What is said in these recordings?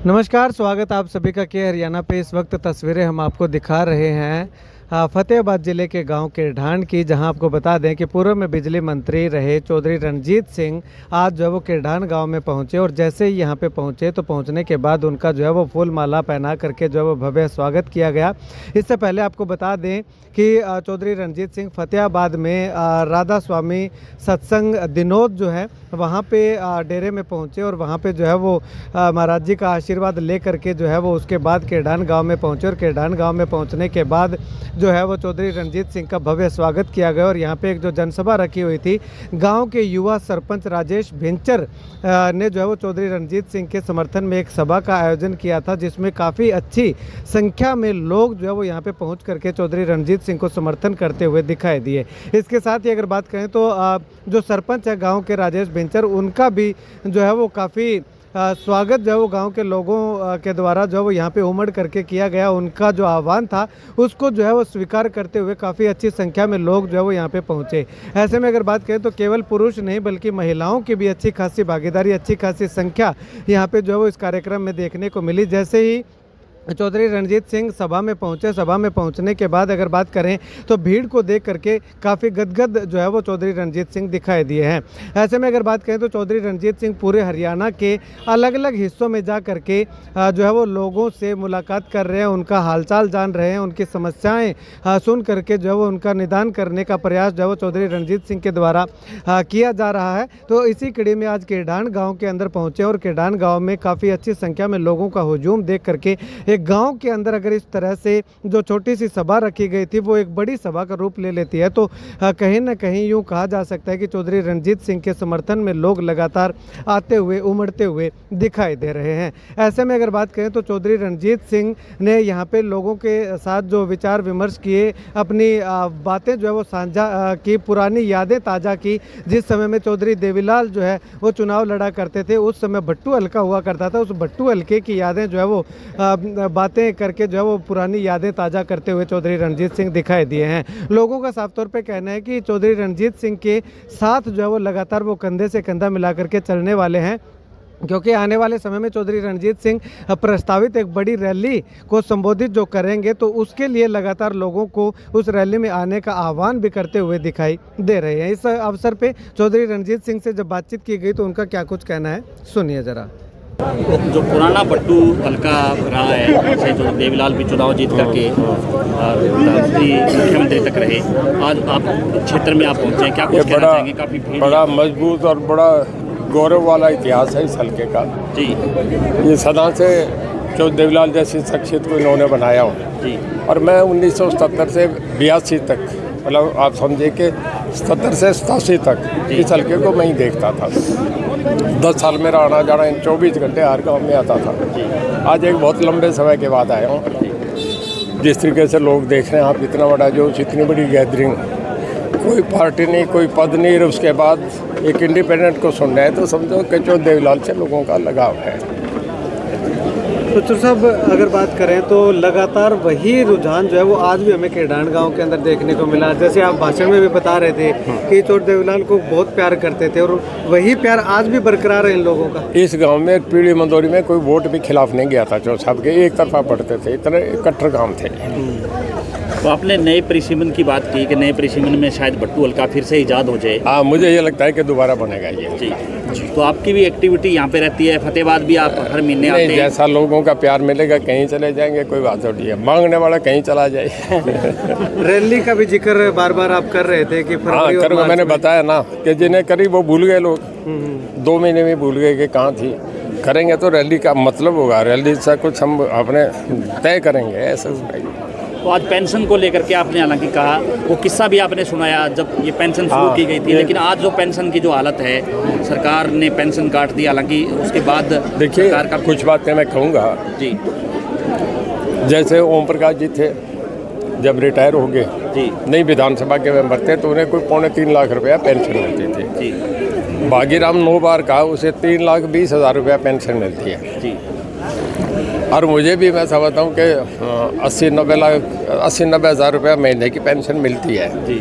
नमस्कार, स्वागत आप सभी का के हरियाणा पे। इस वक्त तस्वीरें हम आपको दिखा रहे हैं फतेहाबाद जिले के गांव किरढान की, जहां आपको बता दें कि पूर्व में बिजली मंत्री रहे चौधरी रणजीत सिंह आज जो है वो किरढान गांव में पहुंचे। और जैसे ही यहां पे पहुंचे तो पहुंचने के बाद उनका जो है वो फूल माला पहना करके जो है वो भव्य स्वागत किया गया। इससे पहले आपको बता दें कि चौधरी रणजीत सिंह फतेहाबाद में राधा स्वामी सत्संग दिनोद जो है वहाँ पे डेरे में पहुँचे और वहाँ पे जो है वो महाराज जी का आशीर्वाद ले करके जो है वो उसके बाद किरढान गांव में पहुँचे। और किरढान गांव में पहुँचने के बाद जो है वो चौधरी रणजीत सिंह का भव्य स्वागत किया गया। और यहाँ पे एक जो जनसभा रखी हुई थी, गांव के युवा सरपंच राजेश भिंचर ने जो है वो चौधरी रणजीत सिंह के समर्थन में एक सभा का आयोजन किया था, जिसमें काफ़ी अच्छी संख्या में लोग जो है वो यहाँ पे पहुँच करके चौधरी रणजीत सिंह को समर्थन करते हुए दिखाई दिए। इसके साथ ही अगर बात करें तो जो सरपंच है गाँव के राजेश भिंचर, उनका भी जो है वो काफ़ी स्वागत जो है वो गांव के लोगों के द्वारा जो है वो यहाँ पे उमड़ करके किया गया। उनका जो आह्वान था उसको जो है वो स्वीकार करते हुए काफ़ी अच्छी संख्या में लोग जो है वो यहाँ पे पहुँचे। ऐसे में अगर बात करें तो केवल पुरुष नहीं बल्कि महिलाओं की भी अच्छी खासी भागीदारी, अच्छी खासी संख्या यहाँ पे जो है वो इस कार्यक्रम में देखने को मिली। जैसे ही चौधरी रणजीत सिंह सभा में पहुंचे, सभा में पहुंचने के बाद अगर बात करें तो भीड़ को देख करके काफ़ी गदगद जो है वो चौधरी रणजीत सिंह दिखाई दिए हैं। ऐसे में अगर बात करें तो चौधरी रणजीत सिंह पूरे हरियाणा के अलग अलग हिस्सों में जा करके जो है वो लोगों से मुलाकात कर रहे हैं, उनका हालचाल जान रहे हैं, उनकी समस्याएं सुन करके जो है वो उनका निदान करने का प्रयास जो है वो चौधरी रणजीत सिंह के द्वारा किया जा रहा है। तो इसी कड़ी में आज किरढान गाँव के अंदर पहुँचे और किरढान गाँव में काफ़ी अच्छी संख्या में लोगों का हुजूम देख करके एक गांव के अंदर अगर इस तरह से जो छोटी सी सभा रखी गई थी वो एक बड़ी सभा का रूप ले लेती है, तो कहीं ना कहीं यूं कहा जा सकता है कि चौधरी रणजीत सिंह के समर्थन में लोग लगातार आते हुए उमड़ते हुए दिखाई दे रहे हैं। ऐसे में अगर बात करें तो चौधरी रणजीत सिंह ने यहाँ पे लोगों के साथ जो विचार विमर्श किए, अपनी बातें जो है वो साझा की, पुरानी यादें ताज़ा की। जिस समय में चौधरी देवीलाल जो है वो चुनाव लड़ा करते थे, उस समय भट्टू हल्का हुआ करता था, उस भट्टू हल्के की यादें जो है वो बातें करके जो है वो पुरानी यादें ताज़ा करते हुए चौधरी रणजीत सिंह दिखाई दिए हैं। लोगों का साफ तौर पे कहना है कि चौधरी रणजीत सिंह के साथ जो है वो लगातार वो कंधे से कंधा मिला करके चलने वाले हैं, क्योंकि आने वाले समय में चौधरी रणजीत सिंह प्रस्तावित एक बड़ी रैली को संबोधित जो करेंगे तो उसके लिए लगातार लोगों को उस रैली में आने का आह्वान भी करते हुए दिखाई दे रहे हैं। इस अवसर पे चौधरी रणजीत सिंह से जब बातचीत की गई तो उनका क्या कुछ कहना है, सुनिए जरा। जो पुराना भट्टू हल्का रहा है, जैसे जो देवीलाल भी चुनाव जीत करके मुख्यमंत्री तक रहे, आज आप क्षेत्र में आप पहुंचे हैं, क्या कुछ कहना चाहेंगे? काफ़ी भीड़, बड़ा मजबूत और बड़ा गौरव वाला इतिहास है इस हल्के का जी। ये सदा से जो देवीलाल जैसी शख्सियत को इन्होंने बनाया हो जी। और मैं 1977 से 82 तक, मतलब आप समझिए कि 77 से 87 तक इस हल्के को मैं ही देखता था। 10 साल मेरा आना जाना इन 24 घंटे हर गाँव में आता था। आज एक बहुत लंबे समय के बाद आया हूँ। जिस तरीके से लोग देख रहे हैं आप, इतना बड़ा जोश, इतनी बड़ी गैदरिंग, कोई पार्टी नहीं, कोई पद नहीं, और उसके बाद एक इंडिपेंडेंट को सुन रहे हैं, तो समझो कि जो देवीलाल से लोगों का लगाव है। तो साहब अगर बात करें तो लगातार वही रुझान जो है वो आज भी हमें किरढान गांव के अंदर देखने को मिला। जैसे आप भाषण में भी बता रहे थे कि चौधरी देवीलाल को बहुत प्यार करते थे और वही प्यार आज भी बरकरार है इन लोगों का। इस गांव में पीढ़ी मंदोरी में कोई वोट भी खिलाफ नहीं गया था, जो सबके एक तरफा पढ़ते थे, इतने कट्टर गाँव थे। तो आपने नए परिसीमन की बात की कि नए परिसीमन में शायद भट्टू हल्का फिर से ईजाद हो जाए। हाँ, मुझे ये लगता है कि दोबारा बनेगा ये जी। तो आपकी भी एक्टिविटी यहाँ पे रहती है, फतेहाबाद भी आप हर महीने आते हैं? जैसा लोगों का प्यार मिलेगा कहीं चले जाएंगे, कोई बात नहीं है, मांगने वाला कहीं चला जाए। रैली का भी जिक्र बार बार आप कर रहे थे कि हाँ करो, मैंने बताया ना कि जिन्हें करी वो भूल गए लोग, 2 महीने में भूल गए कि कहाँ थी। करेंगे तो रैली का मतलब होगा, रैली से कुछ हम अपने तय करेंगे, ऐसा। तो आज पेंशन को लेकर के आपने हालांकि कहा, वो किस्सा भी आपने सुनाया जब ये पेंशन शुरू की गई थी, लेकिन आज जो पेंशन की जो हालत है, सरकार ने पेंशन काट दी, हालांकि उसके बाद देखिए कुछ बातें मैं कहूँगा जी। जैसे ओम प्रकाश जी थे, जब रिटायर हो गए जी, नई विधानसभा के मेंबर थे, तो उन्हें कोई 2.25 लाख रुपया पेंशन मिलती थी जी। भागीराम 9 बार का, उसे 3,20,000 रुपया पेंशन मिलती है जी। और मुझे भी, मैं समझता हूँ कि 80-90 हज़ार रुपया महीने की पेंशन मिलती है जी।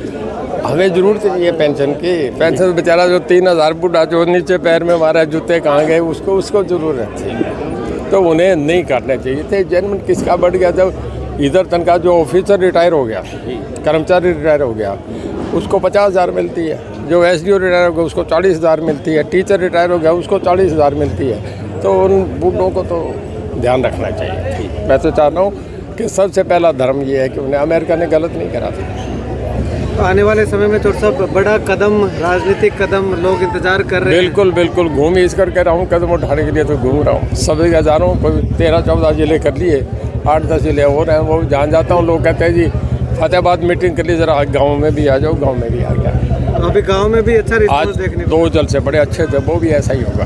हमें ज़रूरत नहीं है पेंशन की। पेंशन बेचारा जो 3,000 बूढ़ा जो नीचे पैर में मारा जूते कहाँ गए, उसको ज़रूरत थी। तो उन्हें नहीं करने चाहिए थे। जन्म किसका बढ़ गया, जब इधर तनका जो ऑफिसर रिटायर हो गया, कर्मचारी रिटायर हो गया, उसको 50,000 मिलती है। जो SDO रिटायर हो गया उसको 40,000 मिलती है। टीचर रिटायर हो गया उसको 40,000 मिलती है। तो उन बूढ़ों को तो ध्यान रखना चाहिए। मैं तो चाहता हूँ कि सबसे पहला धर्म ये है कि उन्हें अमेरिका ने गलत नहीं करा था। तो आने वाले समय में तो सब बड़ा कदम, राजनीतिक कदम लोग इंतजार कर रहे हैं। बिल्कुल बिल्कुल, घूम इस करके रहा हूँ, कदम उठाने के लिए तो घूम रहा हूँ। सभी का जा रहा हूँ, कोई 13-14 जिले कर लिए, 8-10 जिले हो रहे हैं। वो जान जाता हूँ, लोग कहते हैं जी फतेहाबाद मीटिंग कर ली, जरा गाँव में भी आ जाओ। गाँव में भी आ गया। अभी गांव में भी अच्छा रिस्पॉन्स आज देखने को 2 जलसे बड़े अच्छे थे, वो भी ऐसा ही होगा।